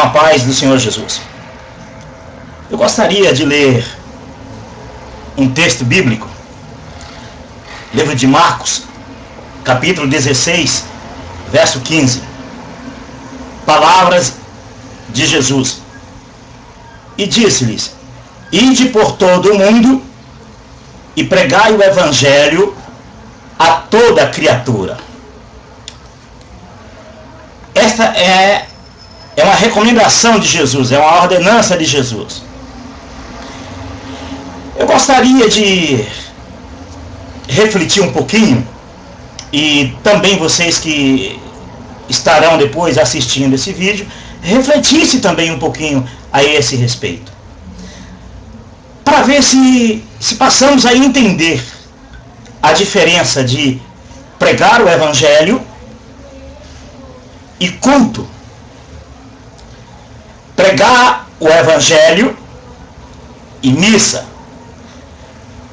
com a paz do Senhor Jesus. Eu gostaria de ler um texto bíblico, livro de Marcos, capítulo 16, verso 15. Palavras de Jesus. E disse-lhes: ide por todo o mundo e pregai o evangelho a toda criatura. Esta é uma recomendação de Jesus, é uma ordenança de Jesus. Eu gostaria de refletir um pouquinho, e também vocês que estarão depois assistindo esse vídeo, refletisse também um pouquinho a esse respeito, para ver se passamos a entender a diferença de pregar o evangelho e culto. Pregar o evangelho e missa.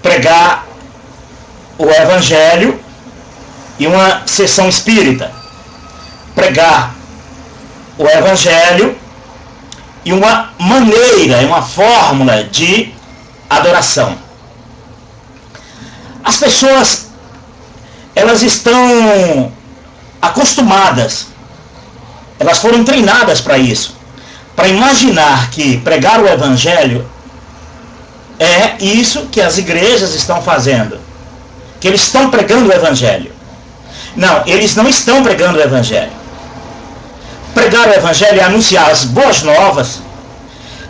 Pregar o evangelho e uma sessão espírita. Pregar o evangelho e uma maneira, uma fórmula de adoração. As pessoas, elas estão acostumadas, elas foram treinadas para isso, para imaginar que pregar o evangelho é isso que as igrejas estão fazendo, que eles estão pregando o evangelho. Não, eles não estão pregando o evangelho. Pregar o evangelho é anunciar as boas novas,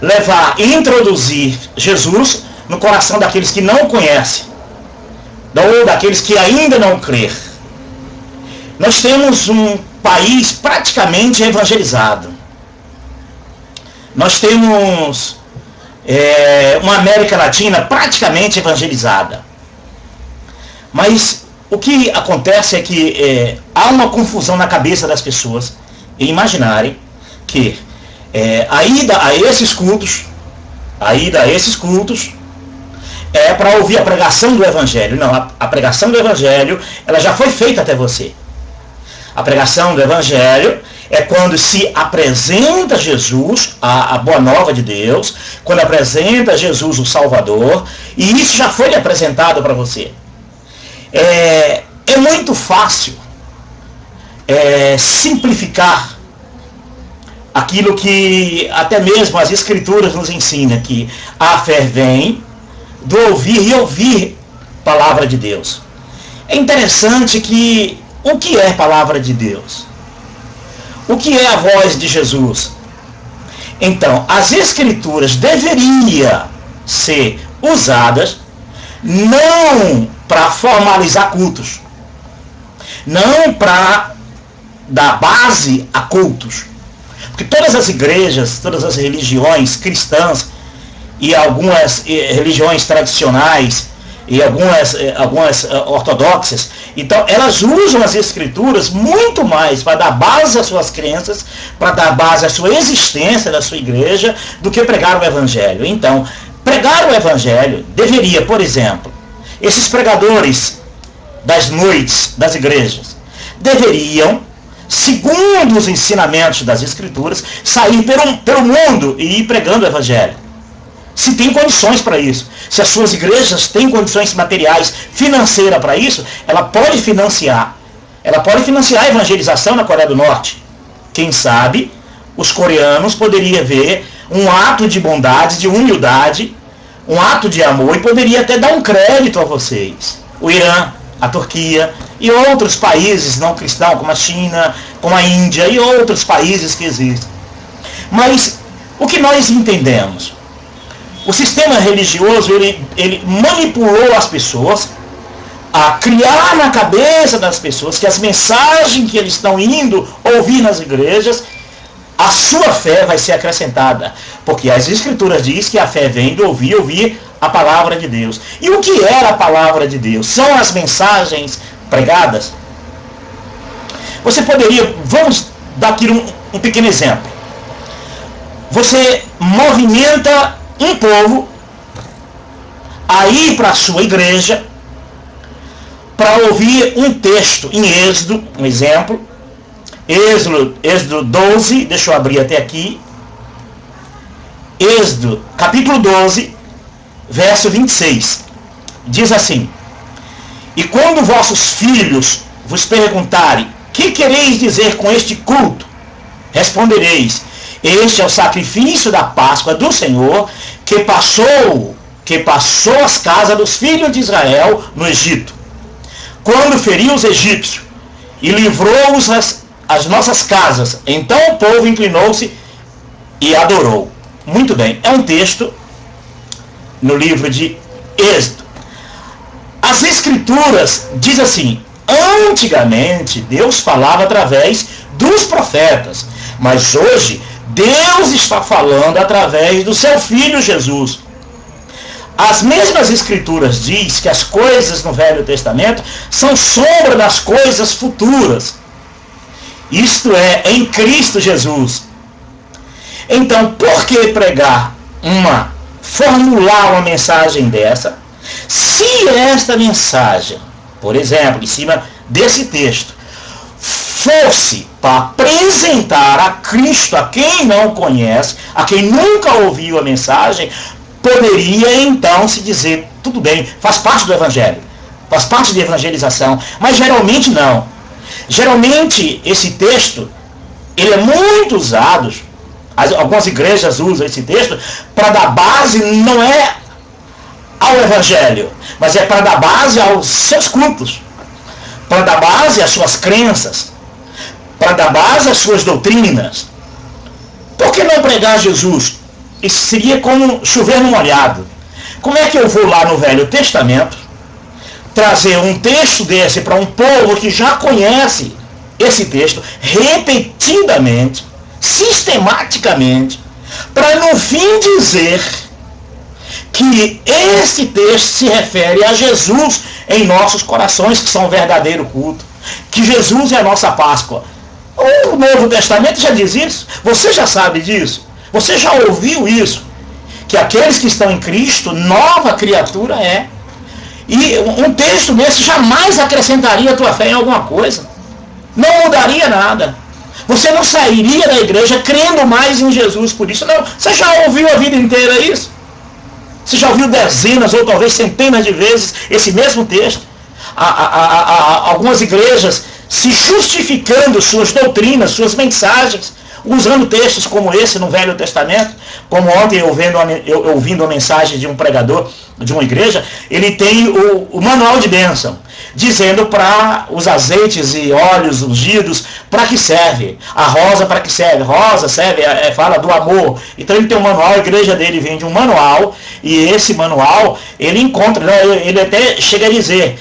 levar e introduzir Jesus no coração daqueles que não conhecem, ou daqueles que ainda não crêem. Nós temos um país praticamente evangelizado. Nós temos uma América Latina praticamente evangelizada. Mas o que acontece é que há uma confusão na cabeça das pessoas em imaginarem que a ida a esses cultos é para ouvir a pregação do evangelho. Não, a pregação do evangelho, ela já foi feita até você. A pregação do evangelho é quando se apresenta Jesus, a boa nova de Deus, quando apresenta Jesus o Salvador, e isso já foi apresentado para você. É muito fácil simplificar aquilo que até mesmo as Escrituras nos ensinam, que a fé vem do ouvir e ouvir palavra de Deus. É interessante que o que é palavra de Deus? O que é a voz de Jesus? Então, as Escrituras deveriam ser usadas não para formalizar cultos, não para dar base a cultos, porque todas as igrejas, todas as religiões cristãs e algumas religiões tradicionais e algumas ortodoxas, então elas usam as Escrituras muito mais para dar base às suas crenças, para dar base à sua existência da sua igreja, do que pregar o evangelho. Então, pregar o evangelho deveria, por exemplo, esses pregadores das noites das igrejas deveriam, segundo os ensinamentos das Escrituras, sair pelo mundo e ir pregando o evangelho. Se tem condições para isso, se as suas igrejas têm condições materiais, financeiras para isso, ela pode financiar a evangelização na Coreia do Norte. Quem sabe os coreanos poderiam ver um ato de bondade, de humildade, um ato de amor, e poderia até dar um crédito a vocês. O Irã, a Turquia e outros países não cristãos, como a China, como a Índia e outros países que existem. Mas o que nós entendemos? O sistema religioso, ele manipulou as pessoas a criar na cabeça das pessoas que as mensagens que eles estão indo ouvir nas igrejas, a sua fé vai ser acrescentada. Porque as Escrituras dizem que a fé vem do ouvir a palavra de Deus. E o que era a palavra de Deus? São as mensagens pregadas? Você poderia, vamos dar aqui um pequeno exemplo. Você movimenta um povo a ir para a sua igreja para ouvir um texto em Êxodo, um exemplo, Êxodo 12, deixa eu abrir até aqui, Êxodo, capítulo 12, verso 26. Diz assim: e quando vossos filhos vos perguntarem, que quereis dizer com este culto? Respondereis, este é o sacrifício da Páscoa do Senhor, que passou as casas dos filhos de Israel no Egito, quando feriu os egípcios e livrou-os as nossas casas. Então o povo inclinou-se e adorou. Muito bem, é um texto no livro de Êxodo. As Escrituras diz assim: antigamente Deus falava através dos profetas, mas hoje Deus está falando através do seu Filho Jesus. As mesmas Escrituras diz que as coisas no Velho Testamento são sombra das coisas futuras. Isto é, em Cristo Jesus. Então, por que pregar formular uma mensagem dessa, se esta mensagem, por exemplo, em cima desse texto, fosse para apresentar a Cristo a quem não conhece, a quem nunca ouviu a mensagem, poderia então se dizer, tudo bem, faz parte do Evangelho, faz parte de evangelização, mas geralmente não. Geralmente esse texto, ele é muito usado, algumas igrejas usam esse texto para dar base, não é ao Evangelho, mas é para dar base aos seus cultos, para dar base às suas crenças, para dar base às suas doutrinas. Por que não pregar Jesus? Isso seria como chover no molhado. Como é que eu vou lá no Velho Testamento trazer um texto desse para um povo que já conhece esse texto repetidamente, sistematicamente, para no fim dizer que esse texto se refere a Jesus em nossos corações, que são o verdadeiro culto, que Jesus é a nossa Páscoa? O Novo Testamento já diz isso. Você já sabe disso. Você já ouviu isso? Que aqueles que estão em Cristo, nova criatura é. E um texto desse jamais acrescentaria a tua fé em alguma coisa. Não mudaria nada. Você não sairia da igreja crendo mais em Jesus por isso. Não. Você já ouviu a vida inteira isso? Você já ouviu dezenas ou talvez centenas de vezes esse mesmo texto? Algumas igrejas se justificando suas doutrinas, suas mensagens, usando textos como esse no Velho Testamento. Como ontem eu ouvindo a mensagem de um pregador de uma igreja, ele tem o manual de bênção, dizendo para os azeites e óleos ungidos, para que serve. A rosa, para que serve? Rosa serve, fala do amor. Então ele tem um manual, a igreja dele vende um manual, e esse manual, ele encontra, ele até chega a dizer,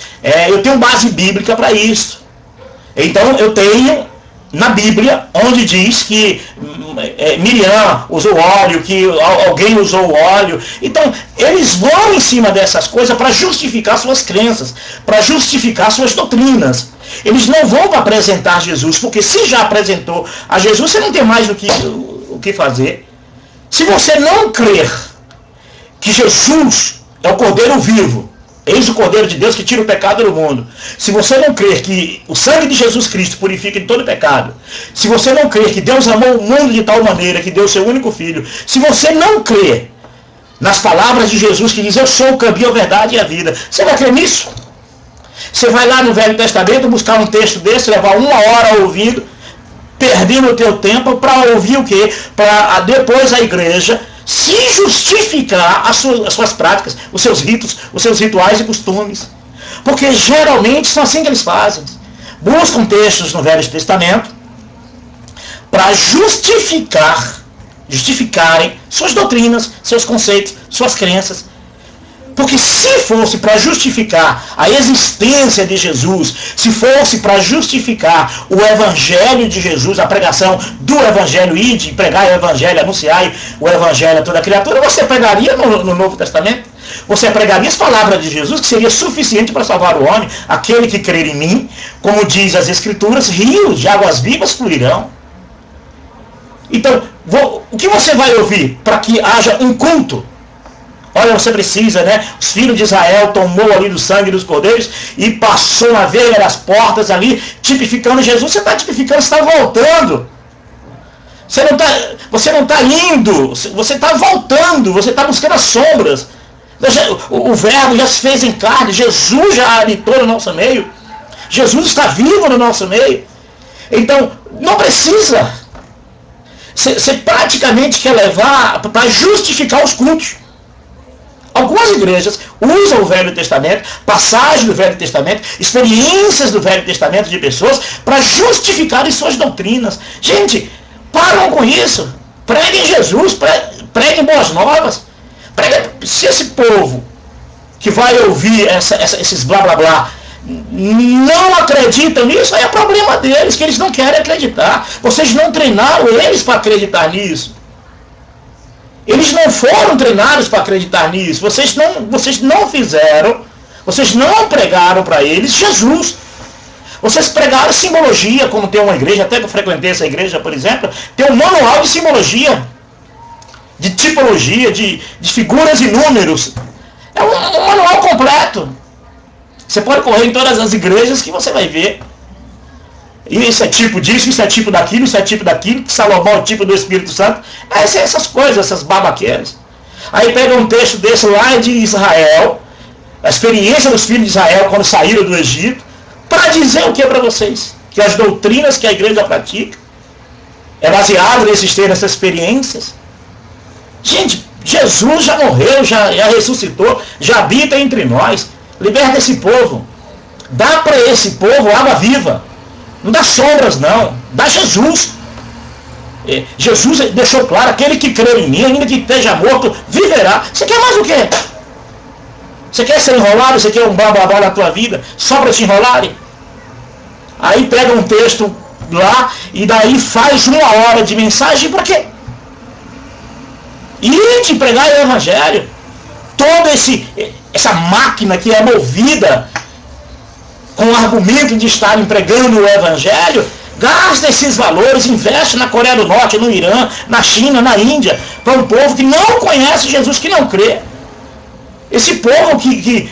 eu tenho base bíblica para isso. Então eu tenho na Bíblia, onde diz que Miriam usou óleo, que alguém usou óleo. Então, eles vão em cima dessas coisas para justificar suas crenças, para justificar suas doutrinas. Eles não vão apresentar Jesus, porque se já apresentou a Jesus, você não tem mais o que fazer. Se você não crer que Jesus é o Cordeiro vivo, eis o Cordeiro de Deus que tira o pecado do mundo. Se você não crer que o sangue de Jesus Cristo purifica de todo pecado, se você não crer que Deus amou o mundo de tal maneira que deu seu único filho, se você não crer nas palavras de Jesus que diz, eu sou o caminho, a verdade e a vida, você vai crer nisso? Você vai lá no Velho Testamento buscar um texto desse, levar 1 hora ouvindo, perdendo o teu tempo para ouvir o quê? Para depois a igreja se justificar as suas práticas, os seus ritos, os seus rituais e costumes. Porque geralmente são assim que eles fazem. Buscam textos no Velho Testamento para justificarem suas doutrinas, seus conceitos, suas crenças. Porque se fosse para justificar a existência de Jesus, se fosse para justificar o Evangelho de Jesus, a pregação do Evangelho, ide, pregar o Evangelho, anunciar o Evangelho a toda criatura, você pregaria no Novo Testamento? Você pregaria as palavras de Jesus, que seria suficiente para salvar o homem, aquele que crer em mim, como diz as Escrituras, rios de águas vivas fluirão. Então, o que você vai ouvir para que haja um culto? Olha, você precisa, né? Os filhos de Israel tomou ali do sangue dos cordeiros e passou na veiga das portas ali, tipificando Jesus. Você está tipificando, você está voltando. Você não está indo, você está voltando, você está buscando as sombras. O verbo já se fez em carne, Jesus já habitou no nosso meio. Jesus está vivo no nosso meio. Então, não precisa. Você praticamente quer levar para justificar os cultos. Algumas igrejas usam o Velho Testamento, passagens do Velho Testamento, experiências do Velho Testamento de pessoas para justificarem suas doutrinas. Gente, param com isso. Preguem Jesus, preguem boas novas. Se esse povo que vai ouvir esses blá blá blá não acreditam nisso, aí é problema deles, que eles não querem acreditar. Vocês não treinaram eles para acreditar nisso. Eles não foram treinados para acreditar nisso. Vocês não fizeram, vocês não pregaram para eles Jesus. Vocês pregaram simbologia, como tem uma igreja, até que eu frequentei essa igreja, por exemplo, tem um manual de simbologia, de tipologia, de figuras e números. É um manual completo. Você pode correr em todas as igrejas que você vai ver. Isso é tipo disso, isso é tipo daquilo, isso é tipo daquilo, Salomão é tipo do Espírito Santo. Essas coisas, essas babaqueiras. Aí pega um texto desse lá de Israel, a experiência dos filhos de Israel quando saíram do Egito, para dizer o que para vocês? Que as doutrinas que a igreja pratica é baseada nessas experiências. Gente, Jesus já morreu, já ressuscitou, já habita entre nós. Liberta esse povo. Dá para esse povo água viva. Não dá sombras, não. Dá Jesus. Jesus deixou claro, aquele que crê em mim, ainda que esteja morto, viverá. Você quer mais o quê? Você quer ser enrolado? Você quer um bababá na tua vida? Só para te enrolarem? Aí pega um texto lá e daí faz 1 hora de mensagem para quê? E de pregar o evangelho. Toda essa máquina que é movida com o argumento de estarem pregando o evangelho, gasta esses valores, investe na Coreia do Norte, no Irã, na China, na Índia, para um povo que não conhece Jesus, que não crê. Esse povo que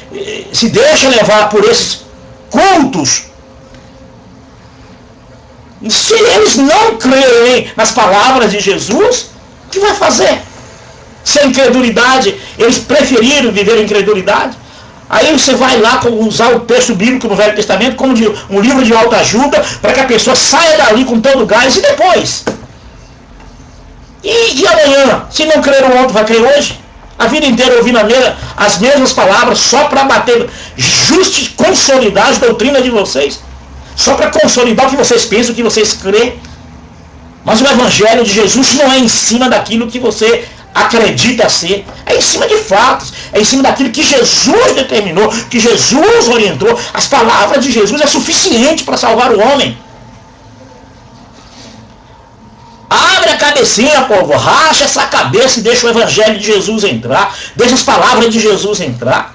se deixa levar por esses cultos, se eles não creem nas palavras de Jesus, o que vai fazer? Sem incredulidade, eles preferiram viver em incredulidade. Aí você vai lá usar o texto bíblico no Velho Testamento como um livro de autoajuda para que a pessoa saia dali com todo o gás. E depois? E amanhã? Se não crer ontem, vai crer hoje? A vida inteira ouvindo as mesmas palavras só para bater, consolidar as doutrinas de vocês. Só para consolidar o que vocês pensam, o que vocês creem. Mas o Evangelho de Jesus não é em cima daquilo que você acredita ser, é em cima de fatos, é em cima daquilo que Jesus determinou, que Jesus orientou. As palavras de Jesus é suficiente para salvar o homem. Abre a cabecinha, povo, racha essa cabeça e deixa o Evangelho de Jesus entrar, deixa as palavras de Jesus entrar,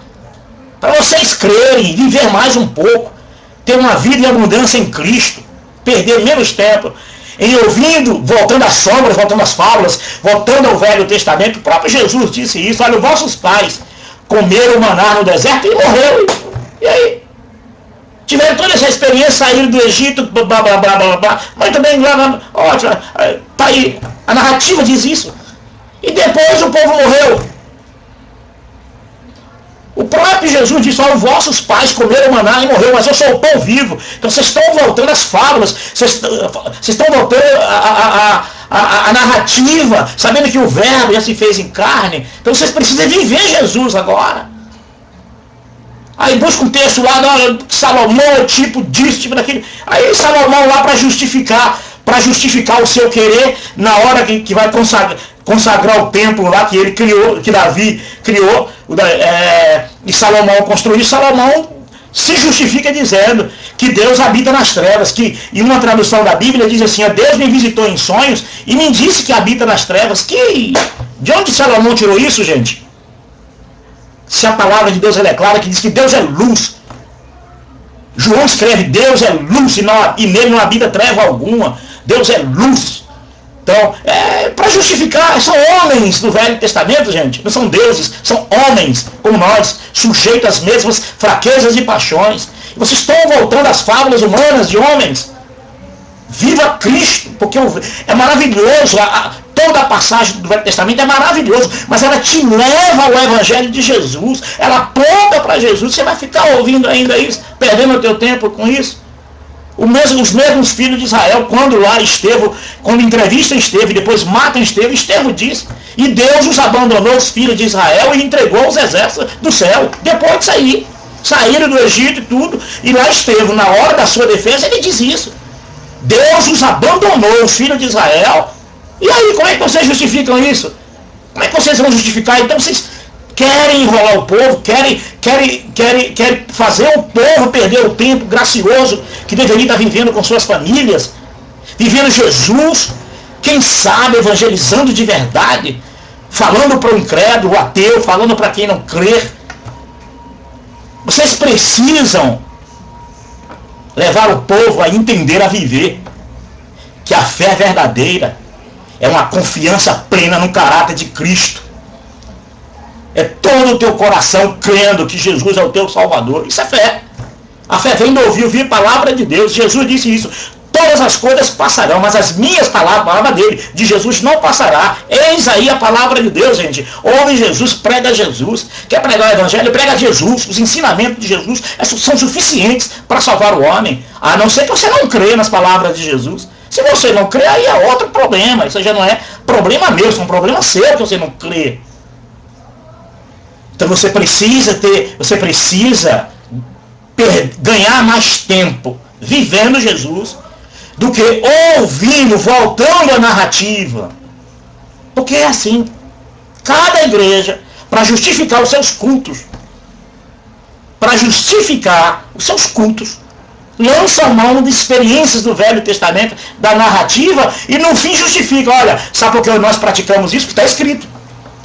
para vocês crerem, viver mais um pouco, ter uma vida em abundância em Cristo, perder menos tempo em ouvindo, voltando às sombras, voltando às fábulas, voltando ao Velho Testamento. O próprio Jesus disse isso. Olha, os vossos pais comeram maná no deserto e morreram. E aí? Tiveram toda essa experiência, saíram do Egito, blá, blá, blá, blá, blá. Mas também lá, ótimo, tá aí, a narrativa diz isso. E depois o povo morreu. O próprio Jesus disse, olha, os vossos pais comeram maná e morreu, mas eu sou o pão vivo. Então vocês estão voltando às fábulas, vocês estão voltando à narrativa, sabendo que o verbo já se fez em carne. Então vocês precisam viver Jesus agora. Aí busca um texto lá, Salomão é tipo disso, tipo daquilo. Aí Salomão lá para justificar o seu querer, na hora que vai consagrar o templo lá que ele criou, que Davi criou, e Salomão construiu. Salomão se justifica dizendo que Deus habita nas trevas, que em uma tradução da Bíblia diz assim, Deus me visitou em sonhos e me disse que habita nas trevas. De onde Salomão tirou isso, gente? Se a palavra de Deus é clara, que diz que Deus é luz. João escreve, Deus é luz e nele não habita treva alguma. Deus é luz. Então, para justificar, são homens do Velho Testamento, gente. Não são deuses, são homens como nós, sujeitos às mesmas fraquezas e paixões. E vocês estão voltando às fábulas humanas de homens. Viva Cristo, porque é maravilhoso. Toda a passagem do Velho Testamento é maravilhoso, mas ela te leva ao Evangelho de Jesus. Ela aponta para Jesus. Você vai ficar ouvindo ainda isso, perdendo o teu tempo com isso? Os mesmos filhos de Israel, quando lá Estevão, quando entrevista Estevão e depois matam Estevão, Estevão diz, e Deus os abandonou, os filhos de Israel, e entregou aos exércitos do céu. Depois de sair, saíram do Egito e tudo, e lá Estevão, na hora da sua defesa, ele diz isso. Deus os abandonou, os filhos de Israel. E aí, como é que vocês justificam isso? Como é que vocês vão justificar? Então vocês querem enrolar o povo, querem fazer o povo perder o tempo gracioso que deveria estar vivendo com suas famílias, vivendo Jesus, quem sabe evangelizando de verdade, falando para o incrédulo, o ateu, falando para quem não crê. Vocês precisam levar o povo a entender, a viver que a fé verdadeira é uma confiança plena no caráter de Cristo. É todo o teu coração crendo que Jesus é o teu Salvador. Isso é fé. A fé vem de ouvir a palavra de Deus. Jesus disse isso. Todas as coisas passarão, mas as minhas palavras, a palavra dele, de Jesus, não passará. Eis aí a palavra de Deus, gente. Ouve Jesus, prega Jesus. Quer pregar o Evangelho? Prega Jesus. Os ensinamentos de Jesus são suficientes para salvar o homem. A não ser que você não crê nas palavras de Jesus. Se você não crê, aí é outro problema. Isso já não é problema meu, é um problema seu que você não crê. Então você precisa ganhar mais tempo vivendo Jesus do que ouvindo, voltando à narrativa. Porque é assim. Cada igreja, para justificar os seus cultos, lança mão de experiências do Velho Testamento, da narrativa, e no fim justifica. Olha, sabe por que nós praticamos isso? Porque está escrito.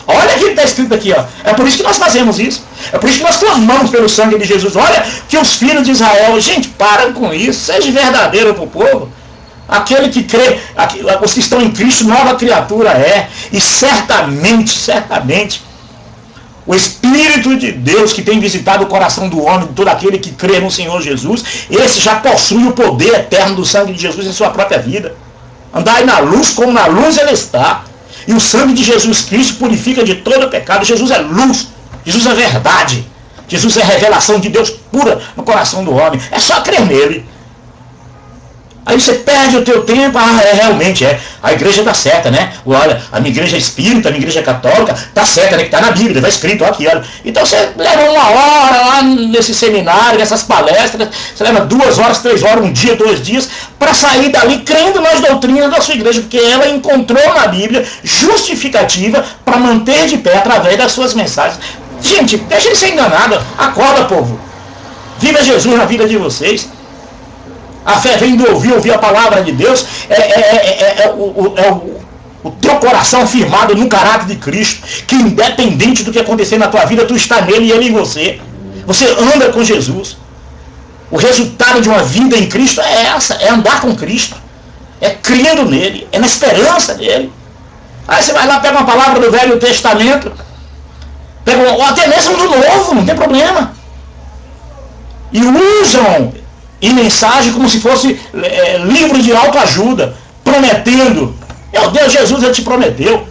Olha o que está escrito aqui, ó. É por isso que nós fazemos isso. É por isso que nós clamamos pelo sangue de Jesus. Olha que os filhos de Israel, gente, para com isso. Seja verdadeiro para o povo. Aquele que crê, os que estão em Cristo, nova criatura é. E certamente, o Espírito de Deus que tem visitado o coração do homem, de todo aquele que crê no Senhor Jesus, esse já possui o poder eterno do sangue de Jesus em sua própria vida. Andai na luz como na luz ele está. E o sangue de Jesus Cristo purifica de todo pecado. Jesus é luz, Jesus é verdade, Jesus é revelação de Deus pura no coração do homem. É só crer nele. Aí você perde o teu tempo. Realmente é. A igreja está certa, né? Olha, a minha igreja é espírita, a minha igreja é católica, está certa, né? Que está na Bíblia, está escrito aqui, olha. Então você leva 1 hora lá nesse seminário, nessas palestras, você leva 2 horas, 3 horas, 1 dia, 2 dias, para sair dali crendo nas doutrinas da sua igreja, porque ela encontrou na Bíblia justificativa para manter de pé através das suas mensagens. Gente, deixa de ser enganado. Acorda, povo. Viva Jesus na vida de vocês. A fé vem de ouvir a palavra de Deus. O teu coração firmado no caráter de Cristo, que independente do que acontecer na tua vida, tu está nele e ele em você. Você anda com Jesus. O resultado de uma vida em Cristo é essa, é andar com Cristo. É crendo nele, é na esperança dele. Aí você vai lá, pega uma palavra do Velho Testamento, ou até mesmo do Novo, não tem problema. E usam em mensagem como se fosse livro de autoajuda, prometendo. Meu Deus, Jesus já te prometeu.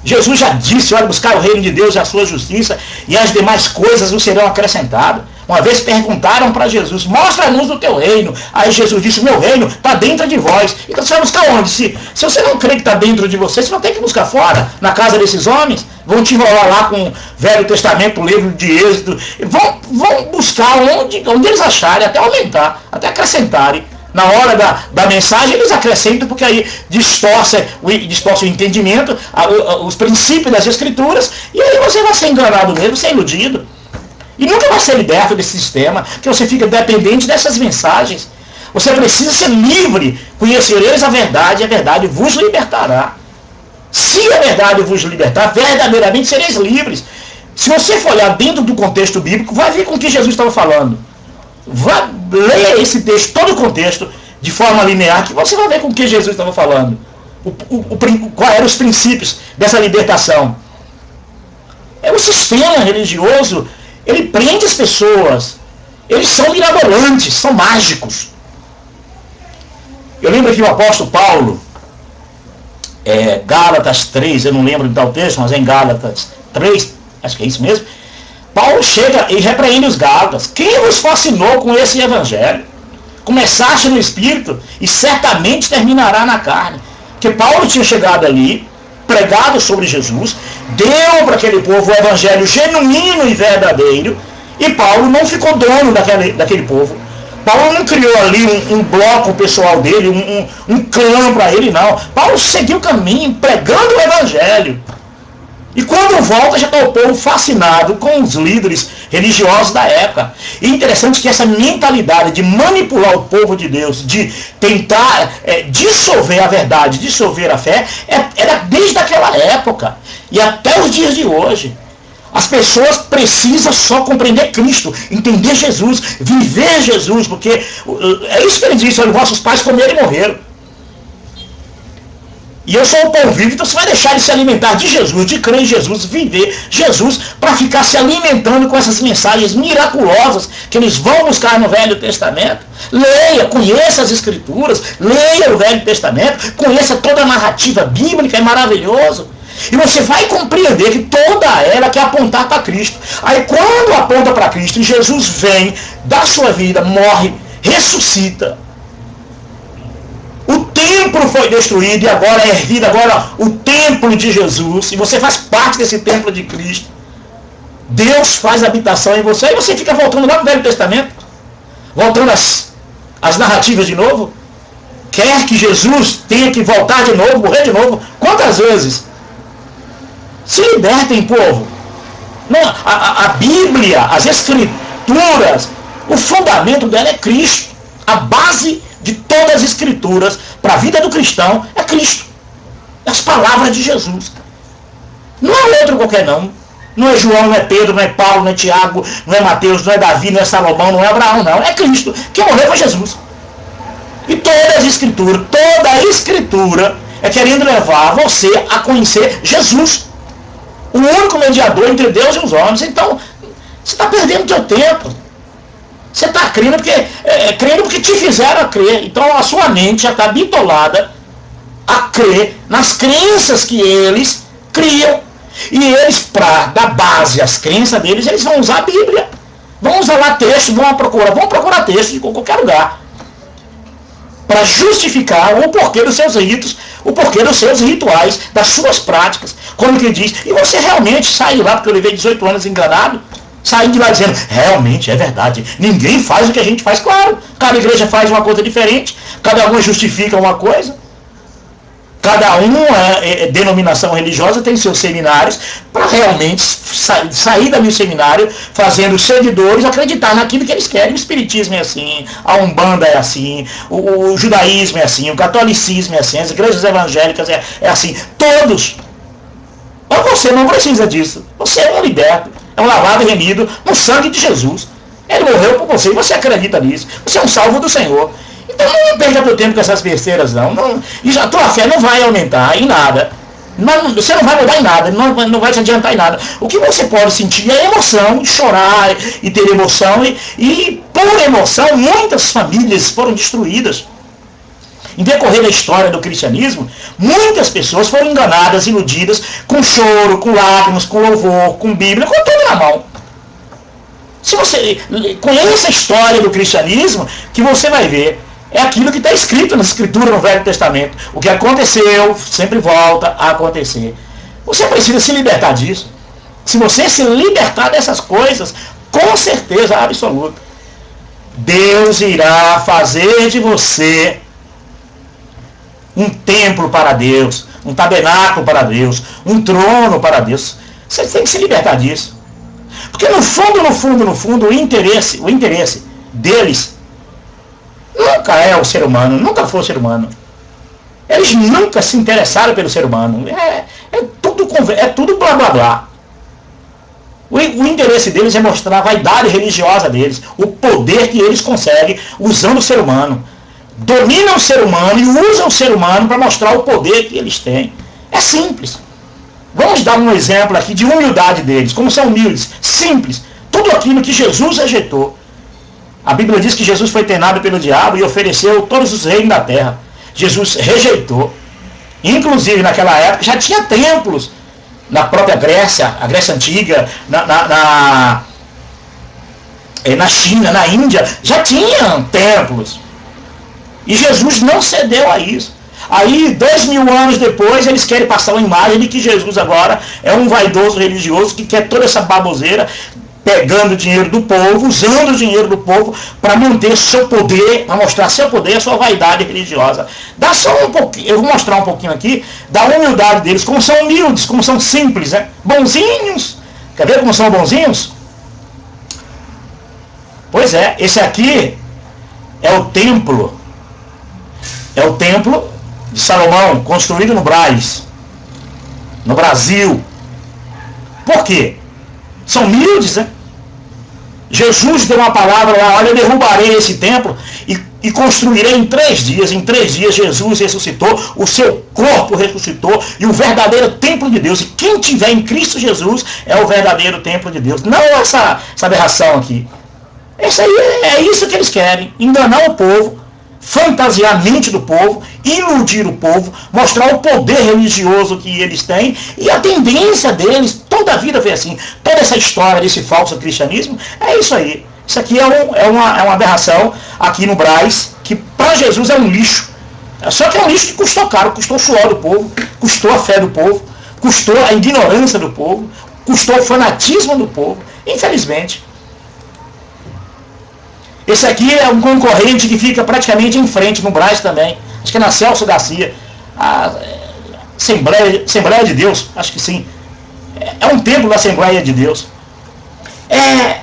Jesus já disse, olha, buscar o reino de Deus e a sua justiça, e as demais coisas não serão acrescentadas. Uma vez perguntaram para Jesus, mostra-nos o teu reino. Aí Jesus disse, o meu reino está dentro de vós. Então você vai buscar onde? Se você não crê que está dentro de você, você vai ter que buscar fora, na casa desses homens. Vão te enrolar lá com o Velho Testamento, o livro de Êxodo. Vão buscar onde eles acharem, até aumentar, até acrescentarem. Na hora da mensagem eles acrescentam, porque aí distorce o entendimento, os princípios das Escrituras, e aí você vai ser enganado mesmo, ser iludido. E nunca vai ser liberto desse sistema, porque você fica dependente dessas mensagens. Você precisa ser livre, conhecereis a verdade vos libertará. Se a verdade vos libertar, verdadeiramente sereis livres. Se você for olhar dentro do contexto bíblico, vai ver com o que Jesus estava falando. Leia esse texto, todo o contexto, de forma linear, que você vai ver com o que Jesus estava falando. Quais eram os princípios dessa libertação. O sistema religioso, ele prende as pessoas. Eles são mirabolantes, são mágicos. Eu lembro que o apóstolo Paulo, Gálatas 3, eu não lembro de tal texto, mas é em Gálatas 3, acho que é isso mesmo. Paulo chega e repreende os Gálatas. Quem vos fascinou com esse evangelho? Começaste no Espírito e certamente terminará na carne. Porque Paulo tinha chegado ali, pregado sobre Jesus, deu para aquele povo o evangelho genuíno e verdadeiro, e Paulo não ficou dono daquele povo. Paulo não criou ali um bloco pessoal dele, um clã para ele, não. Paulo seguiu o caminho, pregando o evangelho. E quando volta, já está o povo fascinado com os líderes religiosos da época. E interessante que essa mentalidade de manipular o povo de Deus, de tentar dissolver a verdade, dissolver a fé, era desde aquela época e até os dias de hoje. As pessoas precisam só compreender Cristo, entender Jesus, viver Jesus, porque é isso que ele disse: olha, vossos pais comeram e morreram. E eu sou o pão vivo, então você vai deixar de se alimentar de Jesus, de crer em Jesus, viver Jesus, para ficar se alimentando com essas mensagens miraculosas que eles vão buscar no Velho Testamento. Leia, conheça as Escrituras, leia o Velho Testamento, conheça toda a narrativa bíblica, é maravilhoso. E você vai compreender que toda ela quer apontar para Cristo. Aí quando aponta para Cristo e Jesus vem da sua vida, morre, ressuscita. O templo foi destruído e agora é erguido o templo de Jesus. E você faz parte desse templo de Cristo. Deus faz habitação em você. E você fica voltando lá no Velho Testamento. Voltando às narrativas de novo. Quer que Jesus tenha que voltar de novo, morrer de novo. Quantas vezes? Se libertem, povo. Não, a Bíblia, as Escrituras, o fundamento dela é Cristo. A base de todas as Escrituras para a vida do cristão é Cristo. As palavras de Jesus. Não é outro qualquer não. Não é João, não é Pedro, não é Paulo, não é Tiago, não é Mateus, não é Davi, não é Salomão, não é Abraão, não. É Cristo. Quem morreu foi Jesus. E toda a Escritura é querendo levar você a conhecer Jesus. O único mediador entre Deus e os homens. Então, você está perdendo o seu tempo. Você está crendo porque te fizeram crer. Então a sua mente já está bitolada a crer nas crenças que eles criam. E eles, para dar base às crenças deles, eles vão usar a Bíblia. Vão usar lá texto, vão procurar texto de qualquer lugar. Para justificar o porquê dos seus ritos, o porquê dos seus rituais, das suas práticas. Como que diz, e você realmente sai lá, porque eu levei 18 anos enganado, sair de lá dizendo, realmente, é verdade, ninguém faz o que a gente faz, claro, cada igreja faz uma coisa diferente, cada uma justifica uma coisa, cada denominação religiosa tem seus seminários, para realmente sair do seminário, fazendo os seguidores acreditar naquilo que eles querem. O espiritismo é assim, a umbanda é assim, o judaísmo é assim, o catolicismo é assim, as igrejas evangélicas é assim, todos. Mas você não precisa disso, você é um liberto. É um lavado e remido no sangue de Jesus. Ele morreu por você e você acredita nisso. Você é um salvo do Senhor. Então não perca teu tempo com essas besteiras, não. E a tua fé não vai aumentar em nada. Você não vai mudar em nada, não vai te adiantar em nada. O que você pode sentir é emoção, de chorar e ter emoção. E por emoção, muitas famílias foram destruídas. Em decorrer da história do cristianismo, muitas pessoas foram enganadas, iludidas, com choro, com lágrimas, com louvor, com Bíblia, com tudo na mão. Se você conhece a história do cristianismo, que você vai ver, é aquilo que está escrito na Escritura, no Velho Testamento. O que aconteceu, sempre volta a acontecer. Você precisa se libertar disso. Se você se libertar dessas coisas, com certeza absoluta, Deus irá fazer de você um templo para Deus, um tabernáculo para Deus, um trono para Deus. Você tem que se libertar disso. Porque no fundo, o interesse deles nunca é o ser humano, nunca foi o ser humano. Eles nunca se interessaram pelo ser humano. É tudo blá blá blá. O interesse deles é mostrar a vaidade religiosa deles, o poder que eles conseguem usando o ser humano. Dominam o ser humano e usam o ser humano para mostrar o poder que eles têm. É simples. Vamos dar um exemplo aqui de humildade deles. Como são humildes, simples. Tudo aquilo que Jesus rejeitou. A Bíblia diz que Jesus foi tentado pelo diabo e ofereceu todos os reinos da terra. Jesus rejeitou. Inclusive, naquela época, já tinha templos na própria Grécia, a Grécia Antiga, na China, na Índia, já tinham templos. E Jesus não cedeu a isso. Aí, 2000 anos depois, eles querem passar uma imagem de que Jesus agora é um vaidoso religioso que quer toda essa baboseira, pegando o dinheiro do povo, usando o dinheiro do povo para manter seu poder, para mostrar seu poder, sua vaidade religiosa. Dá só um pouquinho, eu vou mostrar um pouquinho aqui da humildade deles, como são humildes, como são simples, né? Bonzinhos. Quer ver como são bonzinhos? Pois é, esse aqui é o templo. É o templo de Salomão, construído no Brás, no Brasil. Por quê? São humildes, né? Jesus deu uma palavra lá, olha, eu derrubarei esse templo e construirei em 3 dias. Em 3 dias Jesus ressuscitou, o seu corpo ressuscitou, e o verdadeiro templo de Deus. E quem tiver em Cristo Jesus é o verdadeiro templo de Deus. Não essa aberração aqui. Isso aí é isso que eles querem, enganar o povo, fantasiar a mente do povo, iludir o povo, mostrar o poder religioso que eles têm, e a tendência deles, toda a vida foi assim, toda essa história desse falso cristianismo, é isso aí. Isso aqui é uma aberração aqui no Brás, que para Jesus é um lixo. Só que é um lixo que custou caro, custou o suor do povo, custou a fé do povo, custou a ignorância do povo, custou o fanatismo do povo, infelizmente. Esse aqui é um concorrente que fica praticamente em frente no Brás também. Acho que é na Celso Garcia. A Assembleia de Deus, acho que sim. É um templo da Assembleia de Deus. É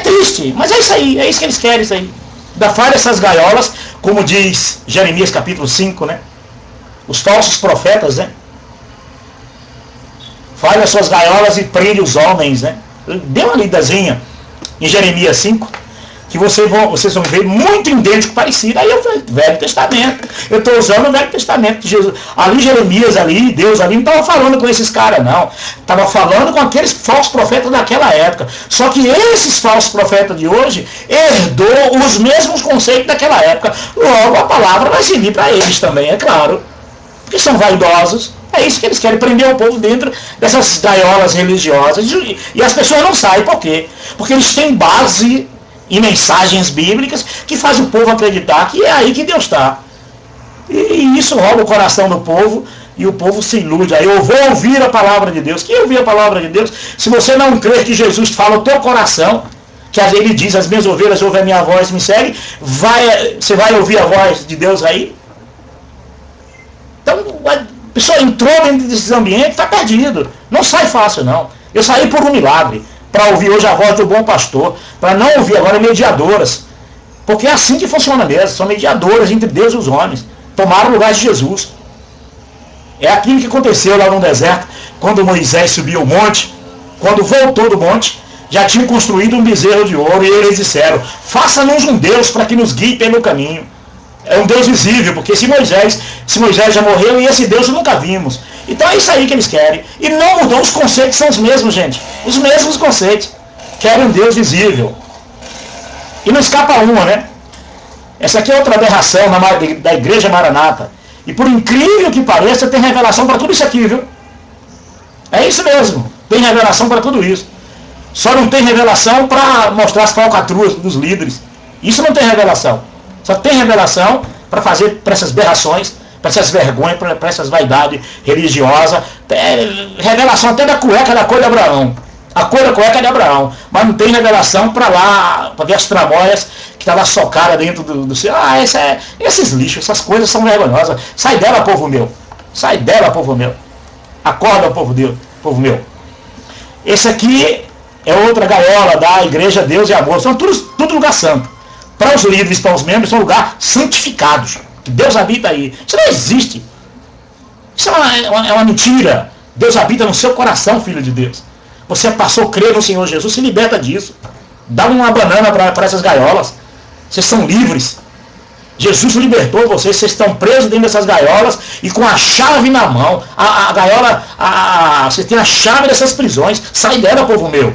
triste, mas é isso aí, é isso que eles querem, isso aí. Da falha essas gaiolas, como diz Jeremias capítulo 5, né? Os falsos profetas, né? Falha as suas gaiolas e prende os homens, né? Dê uma lidazinha em Jeremias 5. Que vocês vão ver muito idêntico, parecido. Aí eu falei, Velho Testamento. Eu estou usando o Velho Testamento de Jesus. Ali Jeremias, ali Deus, ali não estava falando com esses caras, não. Estava falando com aqueles falsos profetas daquela época. Só que esses falsos profetas de hoje herdou os mesmos conceitos daquela época. Logo, a palavra vai servir para eles também, é claro. Porque são vaidosos. É isso que eles querem, prender o povo dentro dessas gaiolas religiosas. E as pessoas não saem. Por quê? Porque eles têm base e mensagens bíblicas que faz o povo acreditar que é aí que Deus está. E isso rouba o coração do povo e o povo se ilude. Aí eu vou ouvir a palavra de Deus. Quem ouvir a palavra de Deus? Se você não crer que Jesus fala ao teu coração, que ele diz, as minhas ovelhas ouvem a minha voz, me segue, você vai ouvir a voz de Deus aí? Então, a pessoa entrou dentro desses ambientes, está perdido. Não sai fácil, não. Eu saí por um milagre. Para ouvir hoje a voz do bom pastor, para não ouvir agora mediadoras, porque é assim que funciona mesmo, são mediadoras entre Deus e os homens, tomaram o lugar de Jesus. É aquilo que aconteceu lá no deserto, quando Moisés subiu o monte, quando voltou do monte, já tinham construído um bezerro de ouro, e eles disseram, faça-nos um Deus para que nos guie pelo caminho. É um Deus visível, porque se Moisés já morreu, e esse Deus nunca vimos. Então é isso aí que eles querem. E não mudou, os conceitos são os mesmos, gente. Os mesmos conceitos. Querem um Deus visível. E não escapa uma, né? Essa aqui é outra aberração da Igreja Maranata. E por incrível que pareça, tem revelação para tudo isso aqui, viu? É isso mesmo. Tem revelação para tudo isso. Só não tem revelação para mostrar as falcatruas dos líderes. Isso não tem revelação. Só tem revelação para fazer para essas aberrações, para essas vergonhas, para essas vaidades religiosas. Revelação até da cueca da cor de Abraão. A cor da cueca é de Abraão. Mas não tem revelação para lá, para ver as tramóias que está lá socada dentro do céu. Esses lixos, essas coisas são vergonhosas. Sai dela, povo meu. Sai dela, povo meu. Acorda, povo meu. Esse aqui é outra gaiola da Igreja Deus e Amor. São tudo lugar santo. Para os líderes, para os membros, são lugares santificados. Que Deus habita aí. Isso não existe. Isso é uma mentira. Deus habita no seu coração, filho de Deus. Você passou a crer no Senhor Jesus, se liberta disso. Dá uma banana para essas gaiolas. Vocês são livres. Jesus libertou vocês estão presos dentro dessas gaiolas e com a chave na mão. A gaiola, vocês têm a chave dessas prisões. Sai dela, povo meu.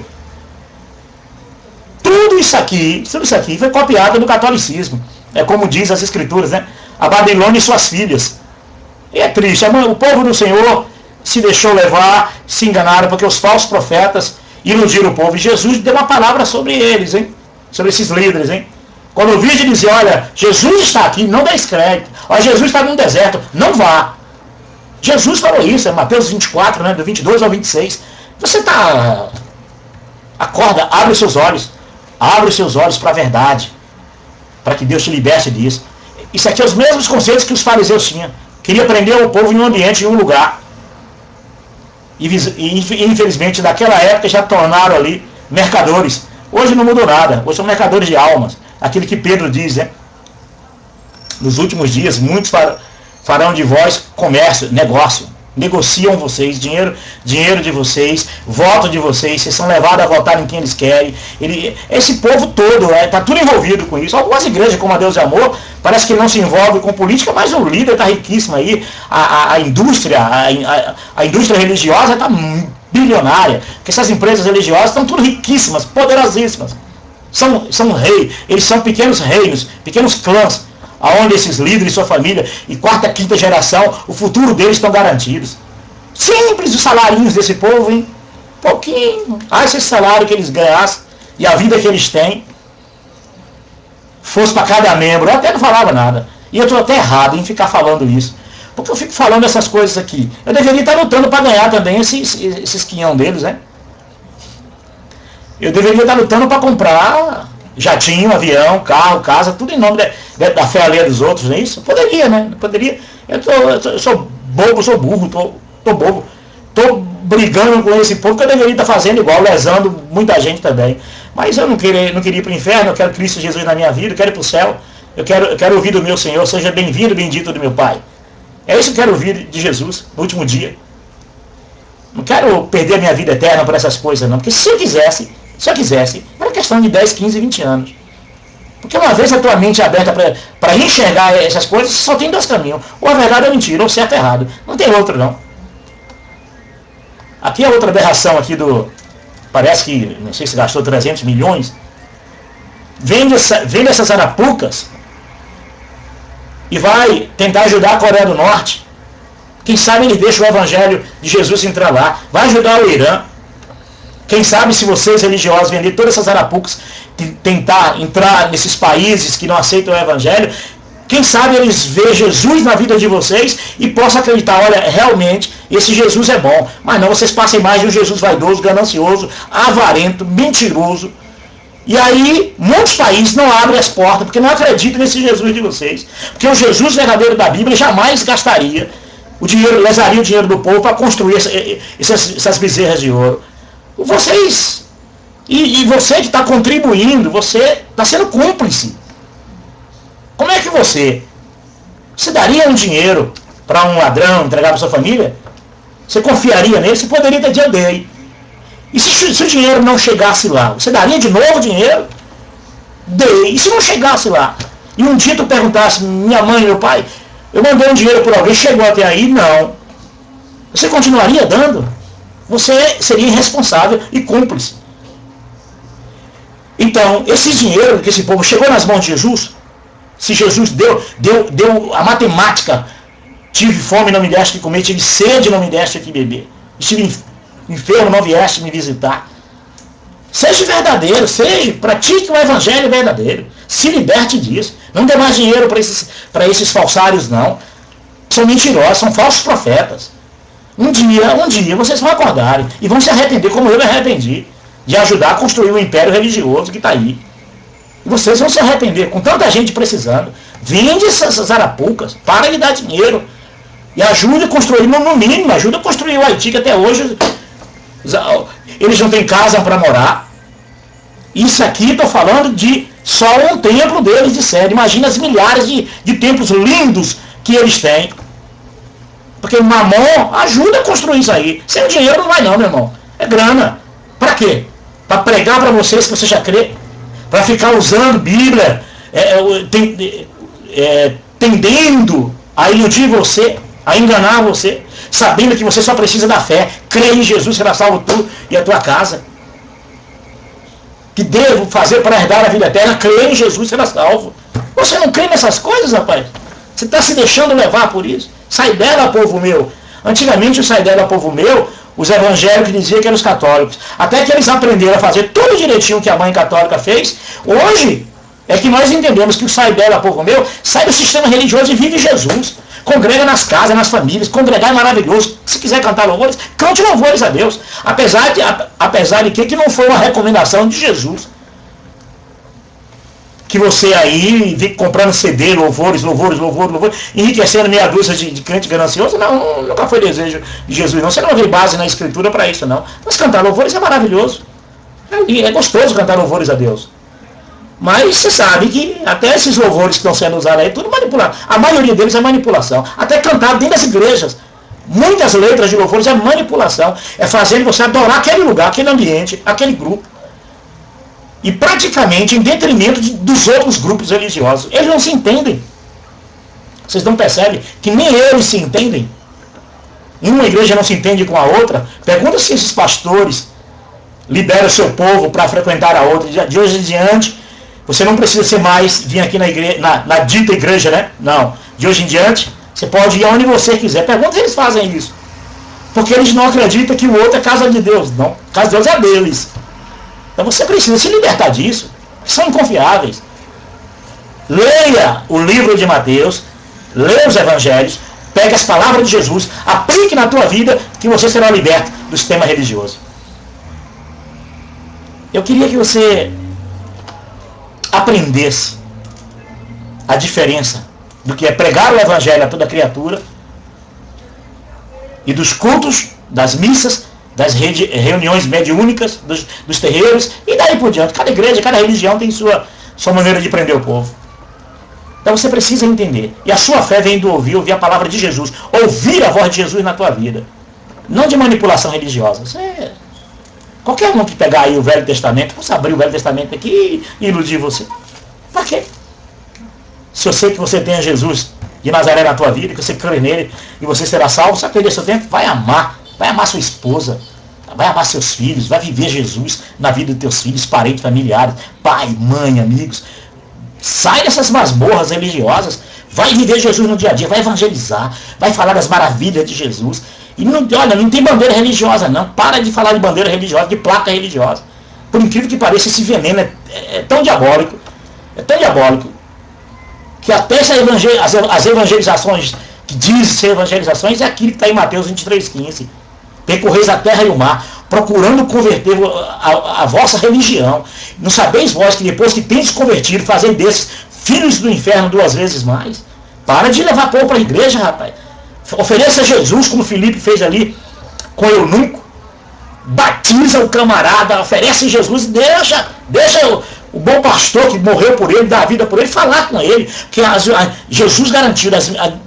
Tudo isso aqui foi copiado do catolicismo. É como diz as escrituras, né? a Babilônia e suas filhas. E é triste, o povo do Senhor se deixou levar, se enganaram, porque os falsos profetas iludiram o povo. E Jesus deu uma palavra sobre eles, hein? Sobre esses líderes, hein? Quando o vídeo dizia, olha, Jesus está aqui, não dá crédito. Olha, Jesus está no deserto, não vá. Jesus falou isso, é Mateus 24, né, do 22 ao 26. Você está... Acorda, abre os seus olhos para a verdade, para que Deus te liberte disso. Isso aqui é os mesmos conceitos que os fariseus tinham. Queria prender o povo em um ambiente, em um lugar. E infelizmente, naquela época já tornaram ali mercadores. Hoje não mudou nada, hoje são mercadores de almas. Aquilo que Pedro diz, né? Nos últimos dias, muitos farão de vós comércio, negócio. Negociam vocês, dinheiro de vocês, voto de vocês, vocês são levados a votar em quem eles querem. Esse povo todo está tudo envolvido com isso. Algumas igrejas, como a Deus de Amor, parece que não se envolve com política, mas o líder está riquíssimo aí. A indústria religiosa está bilionária. Porque essas empresas religiosas estão tudo riquíssimas, poderosíssimas. São reis, eles são pequenos reinos, pequenos clãs, aonde esses líderes e sua família, e quarta, quinta geração, o futuro deles estão garantidos. Simples os salários desse povo, hein? Pouquinho. Esse salário que eles ganhassem e a vida que eles têm fosse para cada membro. Eu até não falava nada. E eu estou até errado em ficar falando isso. Porque eu fico falando essas coisas aqui. Eu deveria estar lutando para ganhar também esses quinhão deles, né? Eu deveria estar lutando para comprar jatinho, avião, carro, casa, tudo em nome da fé alheia dos outros, não é isso? Poderia, né? Poderia. Eu sou bobo, sou burro, tô bobo. Tô brigando com esse povo que eu deveria estar fazendo igual, lesando muita gente também. Mas eu não queria ir para o inferno, eu quero Cristo Jesus na minha vida, eu quero ir para o céu, eu quero ouvir do meu Senhor, seja bem-vindo, bendito do meu Pai. É isso que eu quero ouvir de Jesus no último dia. Não quero perder a minha vida eterna por essas coisas, não. Porque se eu quisesse, era questão de 10, 15, 20 anos. Porque uma vez a tua mente é aberta para enxergar essas coisas, só tem dois caminhos. Ou a verdade ou a mentira, ou certo ou errado. Não tem outro, não. Aqui é outra aberração aqui do... Parece que, não sei se gastou 300 milhões. Vende essas arapucas e vai tentar ajudar a Coreia do Norte. Quem sabe ele deixa o evangelho de Jesus entrar lá. Vai ajudar o Irã. Quem sabe se vocês religiosos vender todas essas arapucas, tentar entrar nesses países que não aceitam o evangelho, quem sabe eles vejam Jesus na vida de vocês e possam acreditar, olha, realmente esse Jesus é bom. Mas não, vocês passem mais de um Jesus vaidoso, ganancioso, avarento, mentiroso. E aí, muitos países não abrem as portas, porque não acreditam nesse Jesus de vocês. Porque o Jesus verdadeiro da Bíblia jamais gastaria o dinheiro, lesaria o dinheiro do povo para construir essas bezerras de ouro. Vocês, e você que está contribuindo, você está sendo cúmplice. Como é que você daria um dinheiro para um ladrão entregar para sua família? Você confiaria nele? Você poderia ter dito, eu dei. E se o dinheiro não chegasse lá, você daria de novo o dinheiro? Dei. E se não chegasse lá? E um dia tu perguntasse, minha mãe, meu pai, eu mandei um dinheiro por alguém, chegou até aí? Não. Você continuaria dando? Você seria irresponsável e cúmplice. Então, esse dinheiro que esse povo chegou nas mãos de Jesus, se Jesus deu a matemática, tive fome, não me deste que comer, tive sede, não me deste que beber, estive enfermo, não vieste me visitar. Seja verdadeiro, pratique o evangelho verdadeiro, se liberte disso. Não dê mais dinheiro para esses falsários, não. São mentirosos, são falsos profetas. Um dia vocês vão acordarem e vão se arrepender, como eu me arrependi, de ajudar a construir o império religioso que está aí. E vocês vão se arrepender, com tanta gente precisando. Vende essas arapucas, para de dar dinheiro. E ajude a construir, no mínimo, ajuda a construir o Haiti, que até hoje eles não têm casa para morar. Isso aqui, estou falando de só um templo deles de sede. Imagina as milhares de templos lindos que eles têm. Porque o Mamon ajuda a construir isso aí. Sem dinheiro não vai não, meu irmão. É grana. Para quê? Para pregar para vocês que você já crê? Para ficar usando Bíblia, tendendo a iludir você, a enganar você, sabendo que você só precisa da fé, crê em Jesus, será salvo tu e a tua casa. Que devo fazer para herdar a vida eterna? Crê em Jesus, será salvo. Você não crê nessas coisas, rapaz? Você está se deixando levar por isso? Sai dela, povo meu. Antigamente o sai dela, povo meu, os evangélicos diziam que eram os católicos. Até que eles aprenderam a fazer tudo direitinho que a mãe católica fez. Hoje é que nós entendemos que o sai dela, povo meu, sai do sistema religioso e vive Jesus. Congrega nas casas, nas famílias. Congregar é maravilhoso. Se quiser cantar louvores, cante louvores a Deus. Apesar de que não foi uma recomendação de Jesus. Que você aí vem comprando CD, louvores, enriquecendo meia dúzia de crente ganancioso. Não, nunca foi desejo de Jesus, não. Você não vê base na Escritura para isso, não. Mas cantar louvores é maravilhoso. É gostoso cantar louvores a Deus. Mas você sabe que até esses louvores que estão sendo usados aí, tudo manipulado. A maioria deles é manipulação. Até cantar dentro das igrejas. Muitas letras de louvores é manipulação. É fazendo você adorar aquele lugar, aquele ambiente, aquele grupo. E praticamente em detrimento dos outros grupos religiosos. Eles não se entendem. Vocês não percebem que nem eles se entendem? Uma igreja não se entende com a outra. Pergunta se esses pastores liberam o seu povo para frequentar a outra. De hoje em diante, você não precisa ser mais vir aqui na dita igreja, né? Não. De hoje em diante, você pode ir aonde você quiser. Pergunta se eles fazem isso. Porque eles não acreditam que o outro é casa de Deus. Não. A casa de Deus é deles. Então você precisa se libertar disso. São inconfiáveis. Leia o livro de Mateus, leia os evangelhos, pegue as palavras de Jesus, aplique na tua vida, que você será liberto do sistema religioso. Eu queria que você aprendesse a diferença do que é pregar o evangelho a toda criatura e dos cultos, das missas, das reuniões mediúnicas, dos terreiros, e daí por diante. Cada igreja, cada religião tem sua maneira de prender o povo. Então você precisa entender. E a sua fé vem do ouvir a palavra de Jesus. Ouvir a voz de Jesus na tua vida. Não de manipulação religiosa. Qualquer um que pegar aí o Velho Testamento, você abrir o Velho Testamento aqui e iludir você. Para quê? Se eu sei que você tem Jesus de Nazaré na tua vida, que você crê nele e você será salvo, sabe perder seu tempo? Vai amar sua esposa, vai amar seus filhos, vai viver Jesus na vida dos teus filhos, parentes, familiares, pai, mãe, amigos. Sai dessas masmorras religiosas, vai viver Jesus no dia a dia, vai evangelizar, vai falar das maravilhas de Jesus. E não tem bandeira religiosa não, para de falar de bandeira religiosa, de placa religiosa. Por incrível que pareça, esse veneno é tão diabólico, que até as evangelizações, que dizem ser evangelizações, é aquilo que está em Mateus 23,15. Percorreis a terra e o mar, procurando converter a vossa religião. Não sabeis vós que depois que tendes convertido, fazer desses filhos do inferno 2 vezes mais? Para de levar povo para a igreja, rapaz. Ofereça Jesus, como Filipe fez ali com o eunuco. Batiza o camarada, oferece Jesus e deixa o bom pastor que morreu por ele, dá a vida por ele, falar com ele, que Jesus garantiu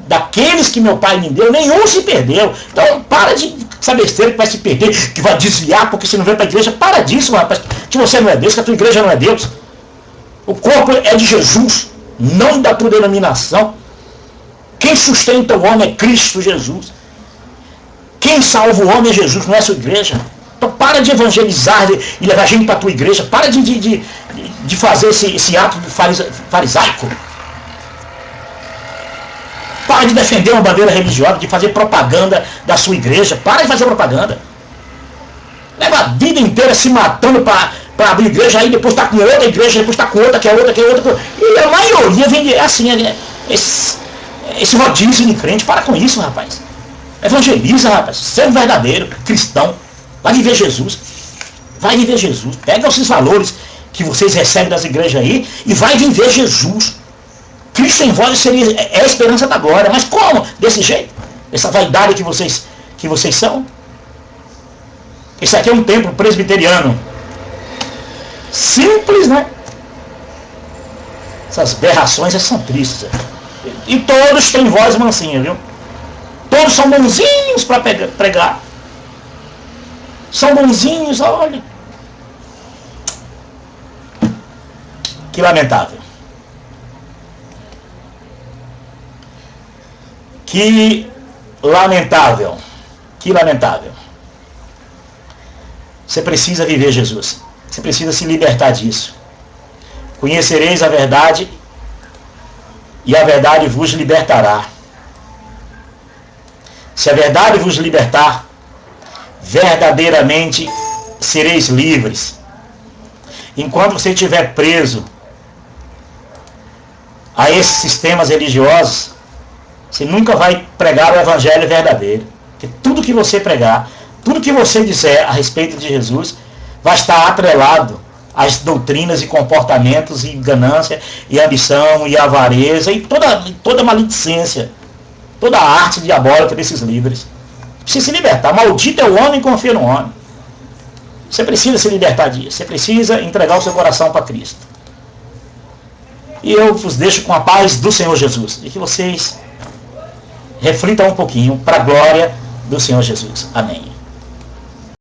daqueles que meu pai me deu, nenhum se perdeu. Então para de essa besteira que vai se perder, que vai desviar porque você não vem para a igreja. Para disso, rapaz, que você não é Deus, que a tua igreja não é Deus. O corpo é de Jesus, não da tua denominação. Quem sustenta o homem é Cristo Jesus. Quem salva o homem é Jesus, não é a sua igreja. Então para de evangelizar e levar gente para a tua igreja. Para de fazer esse ato farisaico. Para de defender uma bandeira religiosa, de fazer propaganda da sua igreja. Para de fazer propaganda. Leva a vida inteira se matando para abrir igreja, aí depois está com outra igreja, depois está com outra, que é outra. E a maioria vem assim, esse rodízio de crente. Para com isso, rapaz. Evangeliza, rapaz. Seja um verdadeiro cristão. Vai viver Jesus. Vai viver Jesus. Pega esses valores que vocês recebem das igrejas aí e vai viver Jesus. Cristo em vós é a esperança da glória. Mas como? Desse jeito? Essa vaidade que vocês são? Esse aqui é um templo presbiteriano. Simples, né? Essas berrações são tristes. E todos têm voz mansinha, viu? Todos são bonzinhos para pregar. São bonzinhos, olha. Que lamentável. Que lamentável. Que lamentável. Você precisa viver Jesus. Você precisa se libertar disso. Conhecereis a verdade e a verdade vos libertará. Se a verdade vos libertar, verdadeiramente sereis livres. Enquanto você estiver preso a esses sistemas religiosos, você nunca vai pregar o evangelho verdadeiro. Porque tudo que você pregar, tudo que você disser a respeito de Jesus, vai estar atrelado às doutrinas e comportamentos e ganância e ambição e avareza e toda maledicência, toda a arte diabólica desses livros. Precisa se libertar. Maldito é o homem que confia no homem. Você precisa se libertar disso. Você precisa entregar o seu coração para Cristo. E eu vos deixo com a paz do Senhor Jesus. E que vocês reflitam um pouquinho para a glória do Senhor Jesus. Amém.